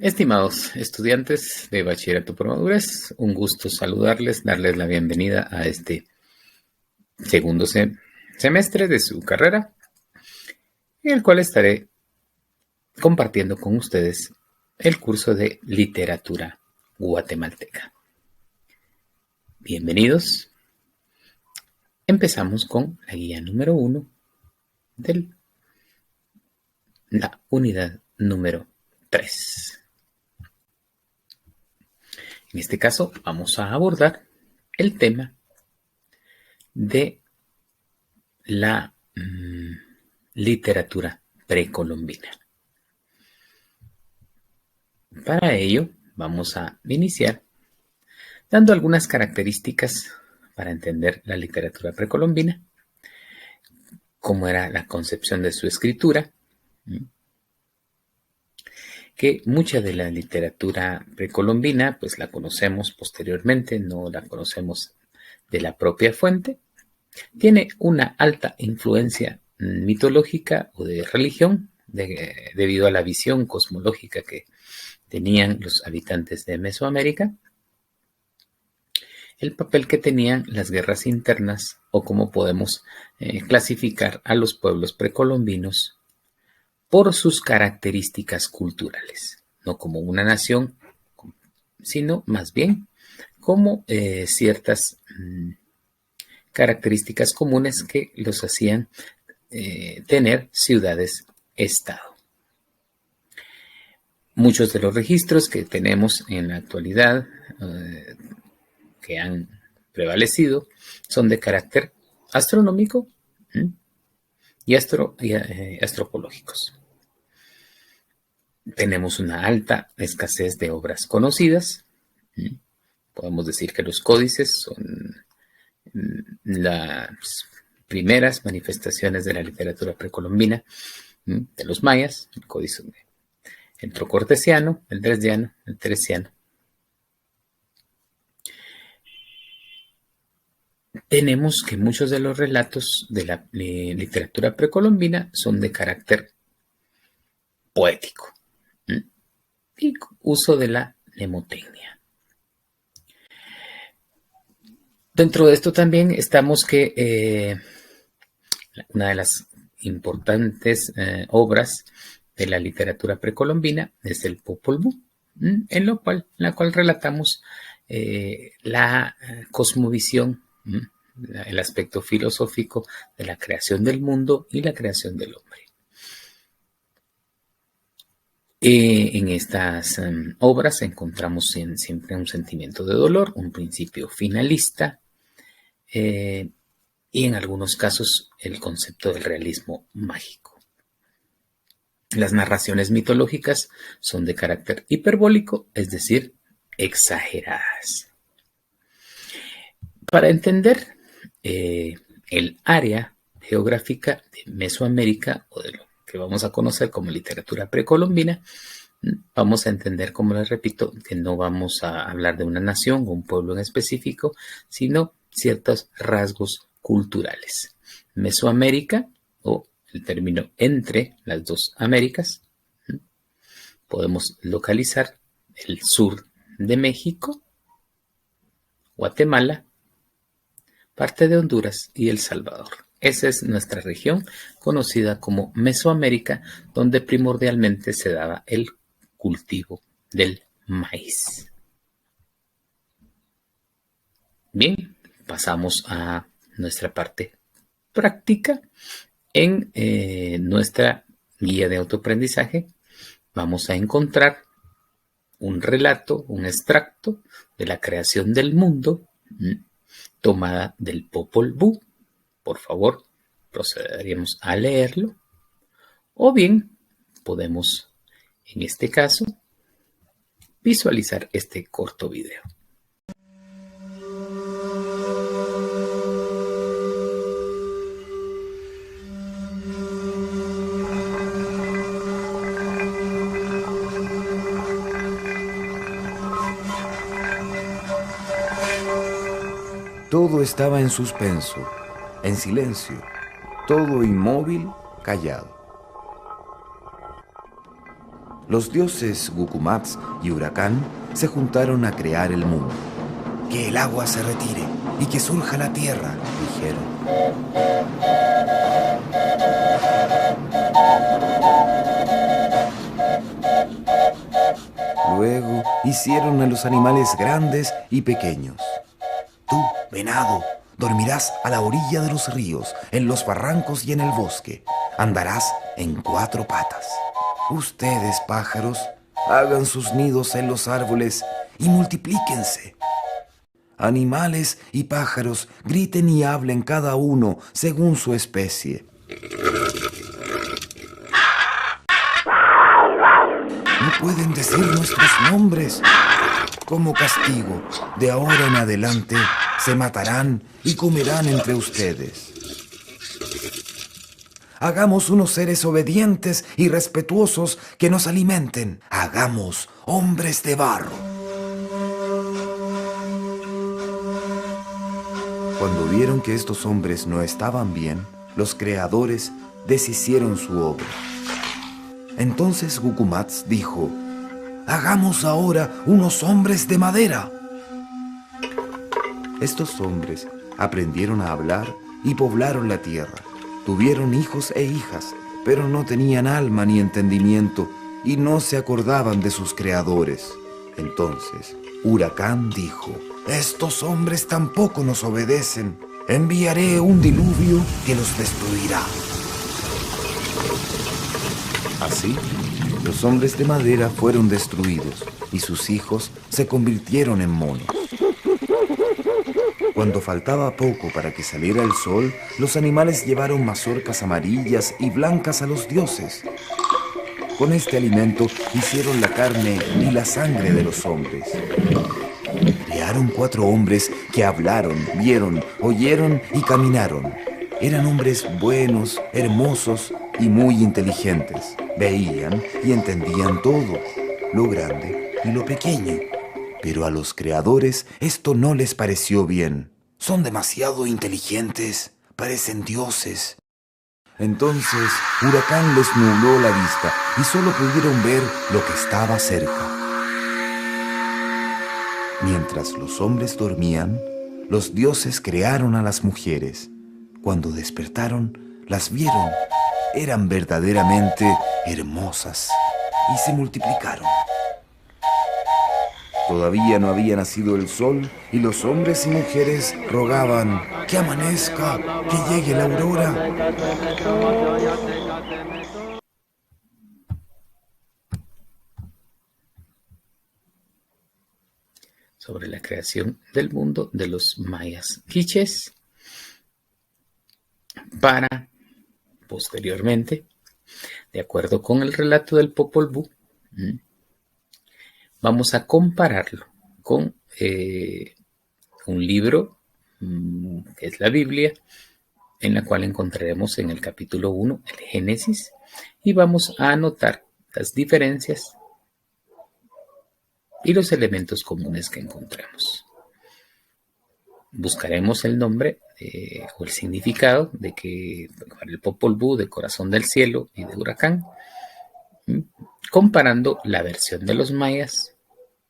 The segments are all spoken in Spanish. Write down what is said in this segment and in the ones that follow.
Estimados estudiantes de Bachillerato por Madurez, un gusto saludarles, darles la bienvenida a este segundo semestre de su carrera, en el cual estaré compartiendo con ustedes el curso de literatura guatemalteca. Bienvenidos. Empezamos con la guía número 1 de la unidad número 3. En este caso vamos a abordar el tema de la literatura precolombina. Para ello vamos a iniciar dando algunas características para entender la literatura precolombina, cómo era la concepción de su escritura, que mucha de la literatura precolombina pues la conocemos posteriormente, no la conocemos de la propia fuente. Tiene una alta influencia mitológica o de religión debido a la visión cosmológica que tenían los habitantes de Mesoamérica, el papel que tenían las guerras internas o cómo podemos clasificar a los pueblos precolombinos por sus características culturales, no como una nación, sino más bien como ciertas características comunes que los hacían tener ciudades-estado. Muchos de los registros que tenemos en la actualidad que han prevalecido son de carácter astronómico y astropológicos. Tenemos una alta escasez de obras conocidas. Podemos decir que los códices son las primeras manifestaciones de la literatura precolombina de los mayas, el códice entrocortesiano, el dresdiano, el teresiano. Tenemos que muchos de los relatos de la literatura precolombina son de carácter poético y uso de la mnemotecnia. Dentro de esto también estamos que una de las importantes obras de la literatura precolombina es el Popol Vuh, en la cual relatamos la cosmovisión, el aspecto filosófico de la creación del mundo y la creación del hombre. En estas obras encontramos siempre un sentimiento de dolor, un principio finalista y en algunos casos el concepto del realismo mágico. Las narraciones mitológicas son de carácter hiperbólico, es decir, exageradas. Para entender el área geográfica de Mesoamérica o de lo que vamos a conocer como literatura precolombina, vamos a entender, como les repito, que no vamos a hablar de una nación o un pueblo en específico, sino ciertos rasgos culturales. Mesoamérica, o el término entre las dos Américas, podemos localizar el sur de México, Guatemala, parte de Honduras y El Salvador. Esa es nuestra región conocida como Mesoamérica, donde primordialmente se daba el cultivo del maíz. Bien, pasamos a nuestra parte práctica. En nuestra guía de autoaprendizaje vamos a encontrar un relato, un extracto de la creación del mundo tomada del Popol Vuh. Por favor, procederíamos a leerlo. O bien, podemos, en este caso, visualizar este corto video. Todo estaba en suspenso, en silencio, todo inmóvil, callado. Los dioses Gukumats y Huracán se juntaron a crear el mundo. Que el agua se retire y que surja la tierra, dijeron. Luego hicieron a los animales grandes y pequeños. Tú, venado, dormirás a la orilla de los ríos, en los barrancos y en el bosque. Andarás en 4 patas. Ustedes, pájaros, hagan sus nidos en los árboles y multiplíquense. Animales y pájaros, griten y hablen cada uno según su especie. No pueden decir nuestros nombres. Como castigo, de ahora en adelante, se matarán y comerán entre ustedes. Hagamos unos seres obedientes y respetuosos que nos alimenten. Hagamos hombres de barro. Cuando vieron que estos hombres no estaban bien, los creadores deshicieron su obra. Entonces Gukumats dijo: hagamos ahora unos hombres de madera. Estos hombres aprendieron a hablar y poblaron la tierra. Tuvieron hijos e hijas, pero no tenían alma ni entendimiento y no se acordaban de sus creadores. Entonces Huracán dijo: estos hombres tampoco nos obedecen. Enviaré un diluvio que los destruirá. Así, los hombres de madera fueron destruidos y sus hijos se convirtieron en monos. Cuando faltaba poco para que saliera el sol, los animales llevaron mazorcas amarillas y blancas a los dioses. Con este alimento hicieron la carne y la sangre de los hombres. Crearon 4 hombres que hablaron, vieron, oyeron y caminaron. Eran hombres buenos, hermosos y muy inteligentes. Veían y entendían todo, lo grande y lo pequeño. Pero a los creadores esto no les pareció bien. Son demasiado inteligentes, parecen dioses. Entonces Huracán les nubló la vista y solo pudieron ver lo que estaba cerca. Mientras los hombres dormían, los dioses crearon a las mujeres. Cuando despertaron, las vieron. Eran verdaderamente hermosas y se multiplicaron. Todavía no había nacido el sol y los hombres y mujeres rogaban: que amanezca, que llegue la aurora. Sobre la creación del mundo de los mayas quichés, para posteriormente, de acuerdo con el relato del Popol Vuh, vamos a compararlo con un libro que es la Biblia, en la cual encontraremos en el capítulo 1 el Génesis, y vamos a anotar las diferencias y los elementos comunes que encontramos. Buscaremos el nombre o el significado de que para el Popol Vuh, de Corazón del Cielo y de Huracán, comparando la versión de los mayas,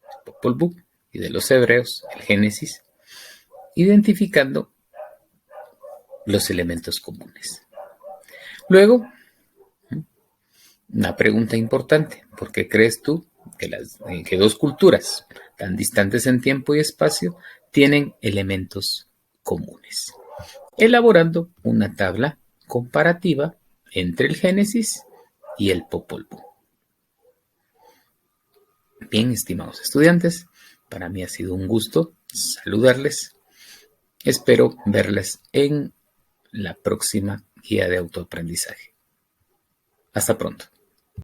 el Popol Vuh, y de los hebreos, el Génesis, identificando los elementos comunes. Luego, una pregunta importante: ¿por qué crees tú que 2 culturas tan distantes en tiempo y espacio tienen elementos comunes? Elaborando una tabla comparativa entre el Génesis y el Popol Vuh. Bien, estimados estudiantes, para mí ha sido un gusto saludarles. Espero verles en la próxima guía de autoaprendizaje. Hasta pronto.